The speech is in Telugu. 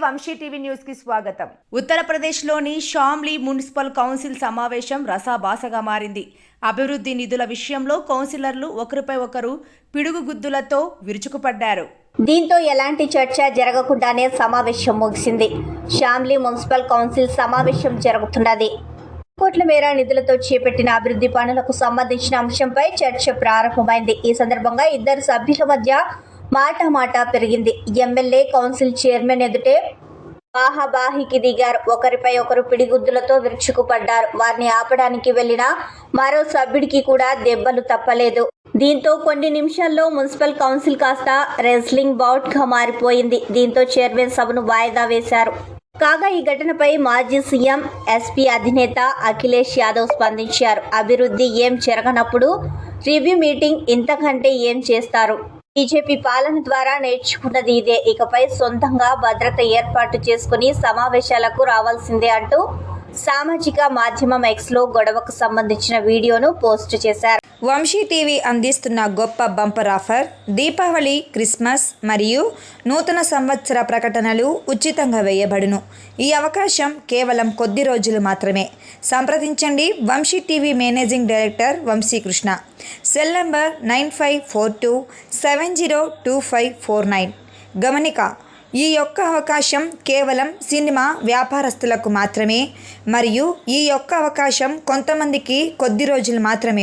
వంశీ టీవీ న్యూస్ కి స్వాగతం. ఉత్తరప్రదేశ్లోని షామ్లీ మున్సిపల్ కౌన్సిల్ సమావేశం రసాభాసగా మారింది. అభివృద్ధి నిధుల విషయంలో కౌన్సిలర్లు ఒకరిపై ఒకరు పిడుగుగుద్దులతో విరుచుకుపడ్డారు. దీంతో ఎలాంటి చర్చ జరగకుండానే సమావేశం ముగిసింది. షామ్లీ మున్సిపల్ కౌన్సిల్ సమావేశం జరుగుతున్నది. కోట్ల మేర నిధులతో చేపట్టిన అభివృద్ధి పనులకు సంబంధించిన అంశంపై చర్చ ప్రారంభమైంది. ఈ సందర్భంగా ఇద్దరు సభ్యుల మధ్య మాట పెరిగింది. ఎమ్మెల్యే కౌన్సిల్ చైర్మన్ ఎదుటే బాహాబాహికి దిగారు. ఒకరిపై ఒకరు పిడిగుద్దులతో విరుచుకుపడ్డారు. వారిని ఆపడానికి వెళ్లిన మరో సభ్యుడికి కూడా దెబ్బలు తప్పలేదు. దీంతో కొన్ని నిమిషాల్లో మున్సిపల్ కౌన్సిల్ కాస్త రెజ్లింగ్ బౌట్ గా మారిపోయింది. దీంతో చైర్మన్ సభను వాయిదా వేశారు. కాగా ఈ ఘటనపై మాజీ సీఎం ఎస్పీ అధినేత అఖిలేష్ యాదవ్ స్పందించారు. అభివృద్ధి ఏం జరగనప్పుడు రివ్యూ మీటింగ్ ఇంతకంటే ఏం చేస్తారు? బీజేపీ పాలన ద్వారా నేర్చుకున్నది ఇదే. ఇకపై సొంతంగా భద్రత ఏర్పాటు చేసుకుని సమావేశాలకు రావాల్సిందే అంటూ సామాజిక మాధ్యమం ఎక్స్లో గొడవకు సంబంధించిన వీడియోను పోస్ట్ చేశారు. వంశీ టీవీ అందిస్తున్న గొప్ప బంపర్ ఆఫర్. దీపావళి, క్రిస్మస్ మరియు నూతన సంవత్సర ప్రకటనలు ఉచితంగా వేయబడును. ఈ అవకాశం కేవలం కొద్ది రోజులు మాత్రమే. సంప్రదించండి Vamsi TV managing director Vamsikrishna. Cell number 9542702549. గమనిక: ఈ యొక్క అవకాశం కేవలం సినిమా వ్యాపారస్తులకు మాత్రమే మరియు ఈ యొక్క అవకాశం కొంతమందికి కొద్ది రోజులు మాత్రమే.